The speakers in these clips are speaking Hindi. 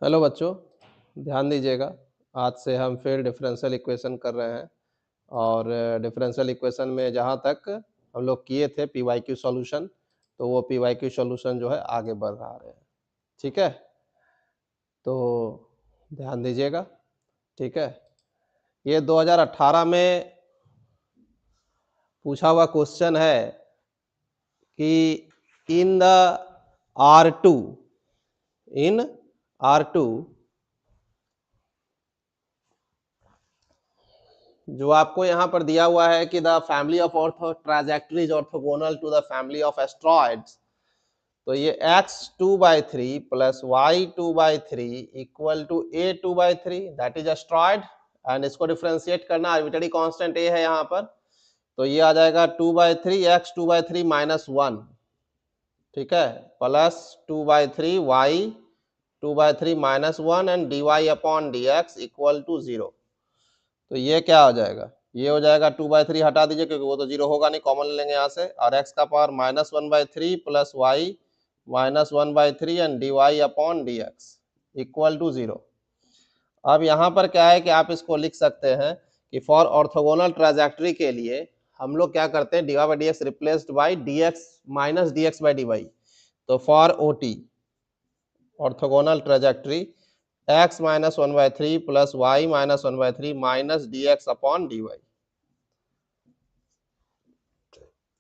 हेलो बच्चों, ध्यान दीजिएगा। आज से हम फिर डिफरेंशियल इक्वेशन कर रहे हैं और डिफरेंशियल इक्वेशन में जहाँ तक हम लोग किए थे पी वाई क्यू सॉल्यूशन, तो वो पी वाई क्यू सॉल्यूशन जो है आगे बढ़ रहा है। ठीक है, तो ध्यान दीजिएगा। ठीक है, ये 2018 में पूछा हुआ क्वेश्चन है कि in the R2 in R2 जो आपको यहाँ पर दिया हुआ है कि the family of ortho trajectories orthogonal to the family of astroids, तो ये x2/3 plus y2/3 equal to a2/3 that is astroid. And इसको डिफरेंशिएट करना, आर्बिट्ररी कांस्टेंट a है यहाँ पर, तो ये आ जाएगा 2/3 x 2/3 माइनस 1, ठीक है, plus 2/3 y 2/3 minus 1 and dy upon dx equal to 0। तो ये क्या हो जाएगा, ये हो जाएगा 2/3 हटा दीजिए क्योंकि वो तो 0 होगा नहीं, कॉमन लेंगे यहाँ से, और x का power -1/3 plus y -1/3 and dy upon dx equal to 0। अब यहाँ पर क्या है कि आप इसको लिख सकते हैं कि फॉर ऑर्थोगोनल ट्राजेक्टरी के लिए हम लोग क्या करते हैं, dy by dx replaced by dx minus dx by dy। तो for OT orthogonal trajectory x minus 1/3 plus y minus 1/3 minus dx upon dy,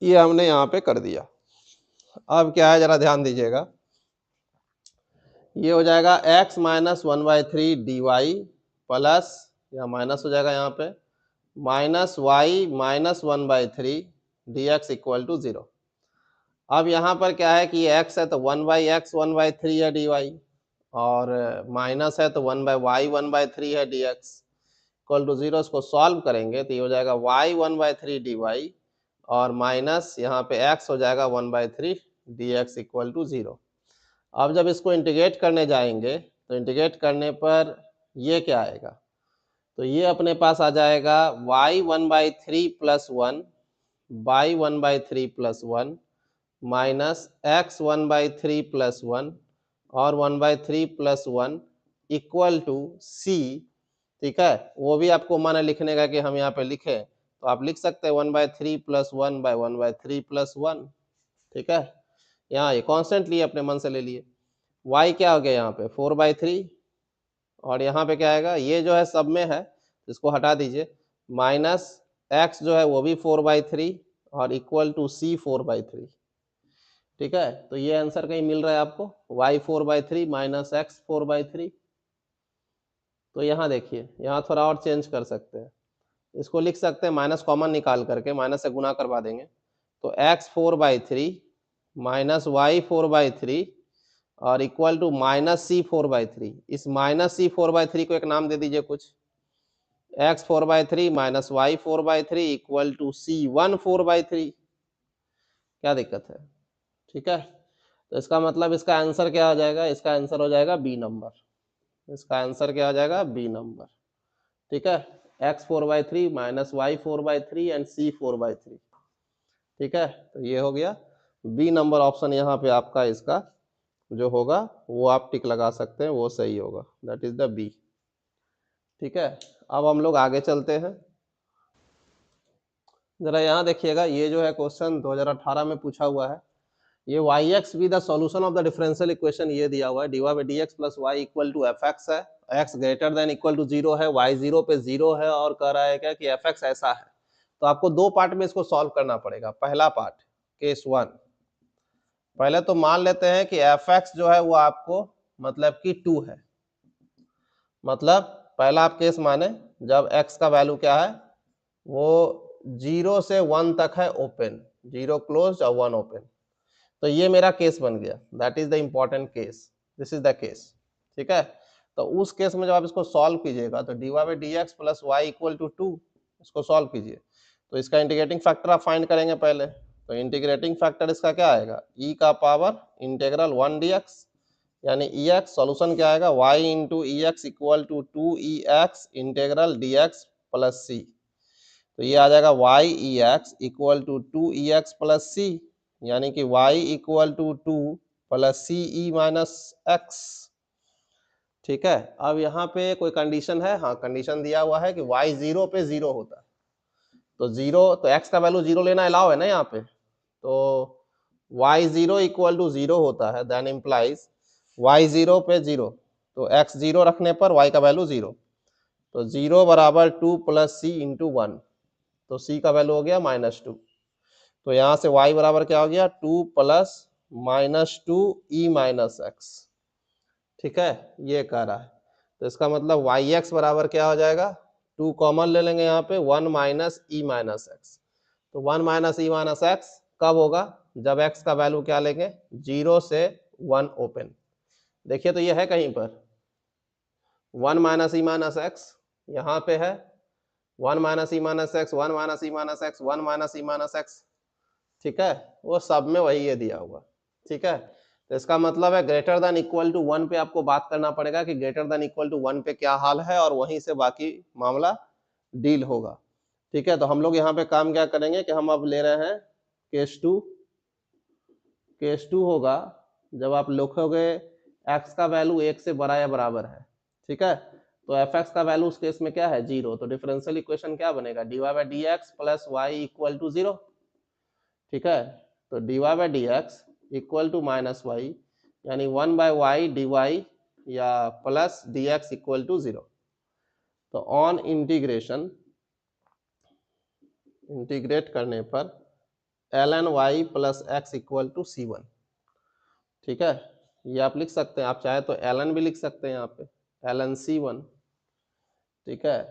ये हमने यहाँ पे कर दिया। अब क्या है जरा ध्यान दीजिएगा, ये हो जाएगा x माइनस 1/3 dy प्लस, या माइनस हो जाएगा यहाँ पे, minus y minus 1/3 dx equal to 0। अब यहाँ पर क्या है कि ये x है तो 1/x 1/3 है dy, और माइनस है तो 1/y 1/3 है dx इक्वल टू 0। इसको सॉल्व करेंगे तो ये हो जाएगा y 1/3 dy और माइनस यहाँ पे x हो जाएगा 1/3 dx इक्वल टू 0। अब जब इसको इंटीग्रेट करने जाएंगे तो इंटीग्रेट करने पर ये क्या आएगा, तो ये अपने पास आ जाएगा y 1/3 plus 1 y 1/3 plus 1 minus x 1/3 plus 1 और 1/3 प्लस 1 इक्वल टू c। ठीक है, वो भी आपको माना लिखने का कि हम यहाँ पे लिखें तो आप लिख सकते हैं 1/3 प्लस 1 बाई 1/3 प्लस 1। ठीक है, यहाँ ये कांस्टेंट लिए अपने मन से ले लिए। y क्या हो गया यहाँ पे 4/3, और यहाँ पे क्या आएगा, ये जो है सब में है इसको हटा दीजिए, माइनस x जो है वो भी 4/3 और इक्वल टू c 4/3। ठीक है, तो ये आंसर कहीं मिल रहा है आपको, y 4/3 माइनस x 4/3। तो यहाँ देखिए, यहाँ थोड़ा और चेंज कर सकते हैं, इसको लिख सकते हैं माइनस कॉमन निकाल करके, माइनस से गुना करवा देंगे, तो x 4/3 माइनस y 4/3 और इक्वल टू माइनस c 4/3। इस माइनस c 4/3 को एक नाम दे दीजिए कुछ, x 4/3 minus y 4/3 equal to c 1 4/3। क्या दिक्कत है, ठीक है। तो इसका मतलब इसका आंसर क्या हो जाएगा, इसका आंसर हो जाएगा बी नंबर, इसका आंसर क्या हो जाएगा, बी नंबर। ठीक है, x 4/3 minus y 4/3 and c 4/3। ठीक है, तो ये हो गया बी नंबर ऑप्शन, यहाँ पे आपका इसका जो होगा वो आप टिक लगा सकते हैं, वो सही होगा, दैट इज द बी। ठीक है, अब हम लोग आगे चलते हैं। जरा यहाँ देखिएगा, ये जो है क्वेश्चन 2018 में पूछा हुआ है, ये yx भी the solution of the differential equation ये दिया हुआ है, dy by dx plus y equal to fx है, x greater than equal to 0 है, y 0 पे 0 है, और कह रहा है क्या कि fx ऐसा है। तो आपको दो पार्ट में इसको सॉल्व करना पड़ेगा। पहला पार्ट केस 1, पहले तो मान लेते हैं कि fx जो है वो आपको मतलब कि 2 है, मतलब पहला आप केस माने जब x का वैल्यू क्या है, वो 0 से 1 तक है ओपन, 0 क्लोज और 1 ओपन। तो ये मेरा केस बन गया, that is the important case, this is the case. ठीक है, तो उस केस में जब आप इसको सॉल्व कीजिएगा तो dy by dx plus y equal to 2, इसको सॉल्व कीजिए तो इसका इंटीग्रेटिंग फैक्टर आप फाइंड करेंगे पहले। तो इंटीग्रेटिंग फैक्टर इसका क्या आएगा, e का पावर इंटीग्रल 1 dx, यानी ex सॉल्यूशन क्या आएगा, y into ex equal to 2ex integral dx plus c। तो ये आ जाएगा y ex equal to 2ex plus c, यानी कि y equal to 2 plus C E minus X. ठीक है। अब यहाँ पे कोई कंडीशन है, हाँ कंडीशन दिया हुआ है कि y 0 पे 0 होता है, तो 0 तो x का वैल्यू 0 लेना अलाउ है ना यहाँ पे, तो y 0 इक्वल टू 0 होता है, देन इम्प्लाइज y 0 पे 0, तो x 0 रखने पर y का वैल्यू 0, तो 0 बराबर 2 प्लस सी इंटू 1, तो c का वैल्यू हो गया -2, तो यहाँ से y बराबर क्या हो गया 2 प्लस -2 e माइनस एक्स। ठीक है, ये कह रहा है, तो इसका मतलब yx बराबर क्या हो जाएगा, 2 कॉमन ले लेंगे यहाँ पे 1 माइनस ई माइनस एक्स, तो 1 माइनस ई माइनस एक्स कब होगा, जब x का वैल्यू क्या लेंगे 0 से 1 ओपन। देखिए तो ये है कहीं पर 1 माइनस ई माइनस एक्स, यहाँ पे है 1 minus E minus x, 1 minus E minus x, 1 minus E minus X. ठीक है, वो सब में वही ये दिया हुआ। ठीक है, तो इसका मतलब है ग्रेटर देन इक्वल टू 1 पे आपको बात करना पड़ेगा कि ग्रेटर देन इक्वल टू 1 पे क्या हाल है, और वहीं से बाकी मामला डील होगा। ठीक है, तो हम लोग यहाँ पे काम क्या करेंगे कि हम अब ले रहे हैं केस 2। केस 2 होगा जब आप लिखोगे x का वैल्यू 1 से बड़ा या बराबर है। ठीक है, तो fx का वैल्यू उस केस में क्या है 0, तो डिफरेंशियल इक्वेशन क्या बनेगा dy by D X plus Y equal to 0। ठीक है, तो dy by D X equal to minus Y, यानी 1 बाई वाई डी वाई या plus D X equal to 0। तो ऑन इंटीग्रेशन, इंटीग्रेट करने पर ln y plus X equal to c1। ठीक है, ये आप लिख सकते हैं, आप चाहे तो ln भी लिख सकते हैं यहाँ पे ln c1। ठीक है,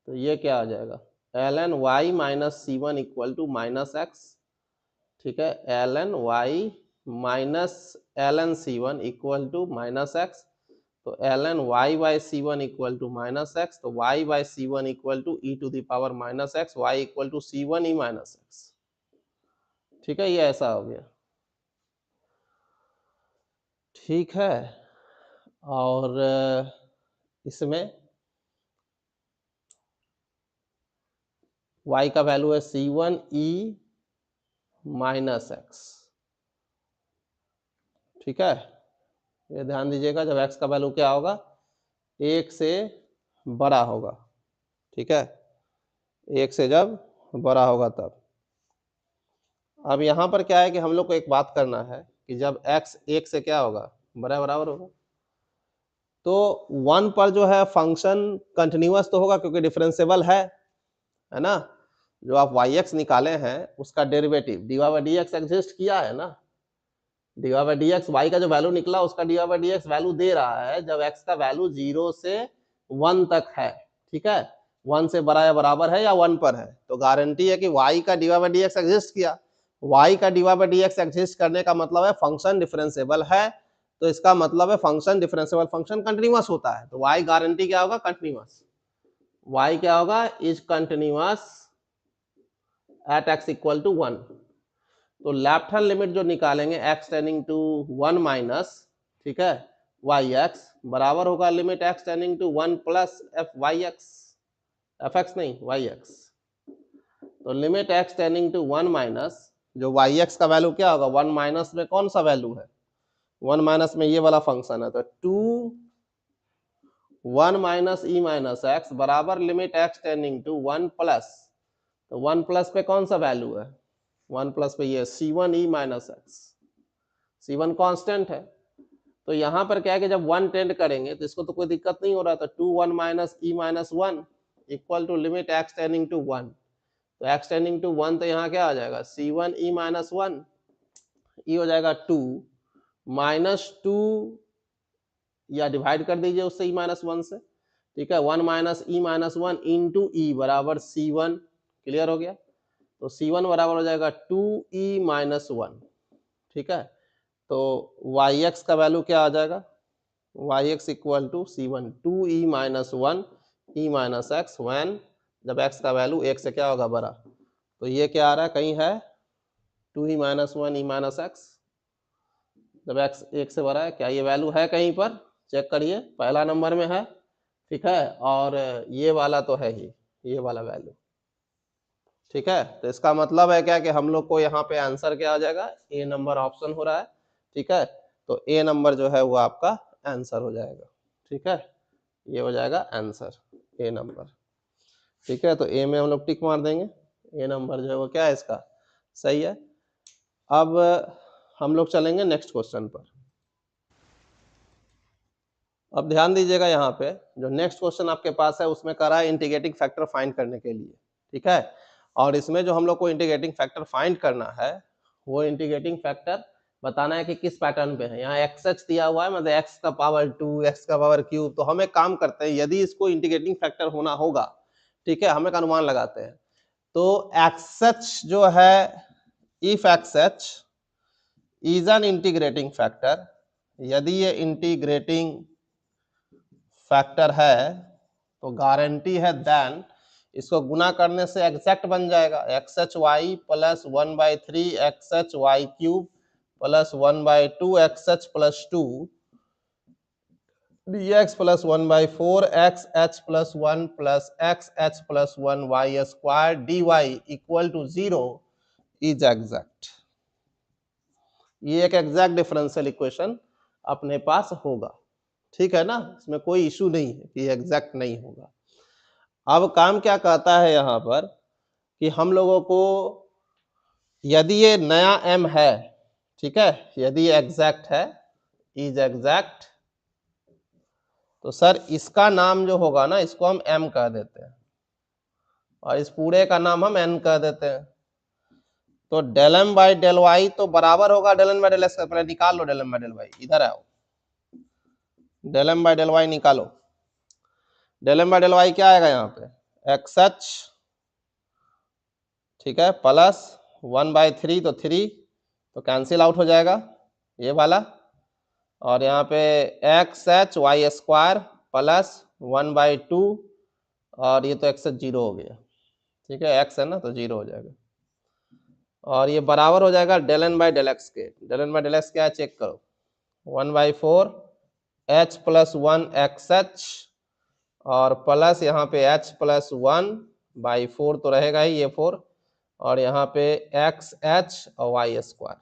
तो ये क्या आ जाएगा ln y minus c1 equal to minus X. ठीक है, ln y minus ln c1 equal to minus X, तो ln y by c1 equal to minus X, तो y by c1 equal to e to the power minus X, y equal to c1 e minus X. ठीक है, ये ऐसा हो गया। ठीक है, और इसमें y का वैल्यू है c1 e माइनस एक्स। ठीक है, ये ध्यान दीजिएगा जब x का वैल्यू क्या होगा 1 से बड़ा होगा। ठीक है, 1 से जब बड़ा होगा तब। अब यहाँ पर क्या है कि हम लोग को एक बात करना है कि जब x 1 से क्या होगा बराबर होगा, तो 1 पर जो है फंक्शन कंटिन्यूअस तो होगा क्योंकि डिफरेंशिएबल है ना। जो आप yx निकाले हैं उसका derivative dy by D x exist किया है ना, dy by D x y का जो वैल्यू निकला उसका dy by D x value दे रहा है जब x का वैल्यू 0 से 1 तक है। ठीक है, 1 से बड़ा या बराबर है या 1 पर है, तो गारंटी है कि y का dy by D x exist किया। y का dy by D x exist करने का मतलब है फंक्शन डिफरेंशिएबल है, तो इसका मतलब है फंक्शन डिफरेंशिएबल फंक्शन कंटिन्यूअस होता है, तो y गारंटी क्या होगा कंटिन्यूअस, y क्या होगा is continuous at x equal to 1। तो लेफ्ट हैंड लिमिट जो निकालेंगे x टेंडिंग टू 1 माइनस, ठीक है, yx बराबर होगा limit x tending to 1 plus fyx, fx नहीं yx। तो limit x tending to 1 minus, जो yx का वैल्यू क्या होगा 1 माइनस में कौन सा वैल्यू है 1 माइनस में ये वाला फंक्शन है, तो 2 1 माइनस ई माइनस एक्स बराबर limit x tending to 1 plus, तो 1 प्लस पे कौन सा वैल्यू है 1 प्लस पे ये c1 e minus x, c1 constant है। तो यहाँ पर क्या है कि जब 1 टेंड करेंगे तो इसको तो कोई दिक्कत नहीं हो रहा, तो 2 1 minus E minus 1 equal to limit x tending to 1, तो x टेंडिंग टू 1 तो यहाँ क्या आ जाएगा c1 e माइनस 1, ये हो जाएगा 2 माइनस 2 या डिवाइड कर दीजिए उससे e माइनस 1 से। ठीक है, 1 माइनस ई माइनस 1 इंटू ई बराबर c1, क्लियर हो गया, तो c1 बराबर हो जाएगा 2e माइनस 1। ठीक है, तो yx का वैल्यू क्या आ जाएगा yx equal to c1 2e minus 1 e minus X, when जब x का वैल्यू 1 से क्या होगा बड़ा, तो ये क्या आ रहा है कहीं है 2e minus 1 e minus x, जब x 1 से बड़ा है, क्या ये वैल्यू है कहीं पर चेक करिए, पहला नंबर में है। ठीक है, और ये वाला तो है ही, ये वाला वैल्यू। ठीक है, तो इसका मतलब है क्या कि हम लोग को यहाँ पे आंसर क्या आ जाएगा ए नंबर ऑप्शन हो रहा है। ठीक है, तो ए नंबर जो है वो आपका आंसर हो जाएगा। ठीक है। ये हो जाएगा आंसर ए नंबर। ठीक है, तो ए में हम लोग टिक मार देंगे, ए नंबर जो है वो क्या है इसका सही है। अब हम लोग चलेंगे नेक्स्ट क्वेश्चन पर। अब ध्यान दीजिएगा यहाँ पे जो नेक्स्ट क्वेश्चन आपके पास है उसमें कह रहा है इंटीग्रेटिंग फैक्टर फाइंड करने के लिए। ठीक है, और इसमें जो हम लोग को इंटीग्रेटिंग फैक्टर फाइंड करना है वो इंटीग्रेटिंग फैक्टर बताना है कि किस पैटर्न पे है। यहाँ एक्स एच दिया हुआ है, मतलब एक्स का पावर 2 एक्स का पावर क्यूब। तो हम एक काम करते हैं, यदि इसको इंटीग्रेटिंग फैक्टर होना होगा, ठीक है, हम एक अनुमान लगाते हैं। तो एक्स एच जो है, if x H is an integrating factor, यदि ये इंटीग्रेटिंग फैक्टर है तो गारंटी है देन इसको गुना करने से एग्जैक्ट बन जाएगा। X H Y plus 1/3 X H Y cube plus 1/2 X H plus 2 dx plus 1/4 X H plus 1 plus X H plus 1 Y square dy equal to 0 is exact. ये एक एग्जैक्ट डिफरेंशियल इक्वेशन अपने पास होगा। ठीक है ना, इसमें कोई इशू नहीं है कि एग्जैक्ट नहीं होगा। अब काम क्या कहता है यहाँ पर कि हम लोगों को यदि ये नया m है, ठीक है, यदि एग्जैक्ट है, इज एग्जैक्ट, तो सर इसका नाम जो होगा ना इसको हम m कह देते हैं और इस पूरे का नाम हम n कह देते हैं। तो del m by del y तो बराबर होगा del n by del x का। पहले निकाल लो del m by del y, इधर आओ, del m by del y निकालो। Del m by del y क्या आएगा यहाँ पे एक्स एच, ठीक है, प्लस 1/3 तो 3 तो कैंसिल आउट हो जाएगा ये वाला, और यहाँ पे X H Y square plus 1/2 और ये तो एक्स एच 0 हो गया। ठीक है, एक्स है ना तो 0 हो जाएगा और ये बराबर हो जाएगा del n by del x के। Del n by del x क्या है चेक करो, 1/4 एच प्लस 1 एक्स एच और प्लस यहाँ पे एच प्लस 1/4 तो रहेगा ही ये 4 और यहाँ पे एक्स एच और वाई स्क्वायर।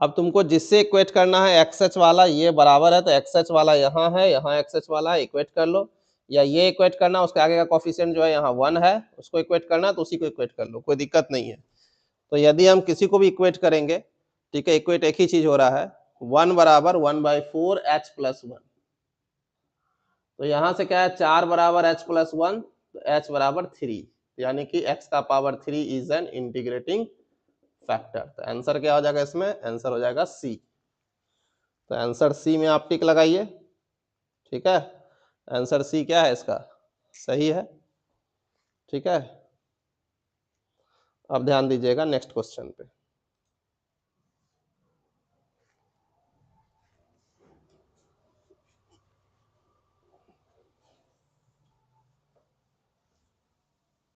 अब तुमको जिससे इक्वेट करना है एक्स एच वाला ये बराबर है तो एक्स एच वाला यहाँ है, यहाँ एक्स एच वाला है, इक्वेट कर लो, या ये इक्वेट करना उसके आगे का कोफिशिएंट जो है यहाँ 1 है उसको इक्वेट करना तो उसी को इक्वेट कर लो, कोई दिक्कत नहीं है। तो यदि हम किसी को भी इक्वेट करेंगे, ठीक है, इक्वेट एक ही चीज हो रहा है, 1 बराबर 1/4 एच प्लस 1। तो यहाँ से क्या है 4 बराबर एच प्लस 1 तो एच बराबर 3, यानी कि एक्स का power 3 is an integrating factor. तो आंसर क्या हो जाएगा इसमें, आंसर हो जाएगा सी। तो आंसर सी में आप टिक लगाइए। ठीक है, आंसर सी क्या है इसका सही है। ठीक है, अब ध्यान दीजिएगा नेक्स्ट क्वेश्चन पे।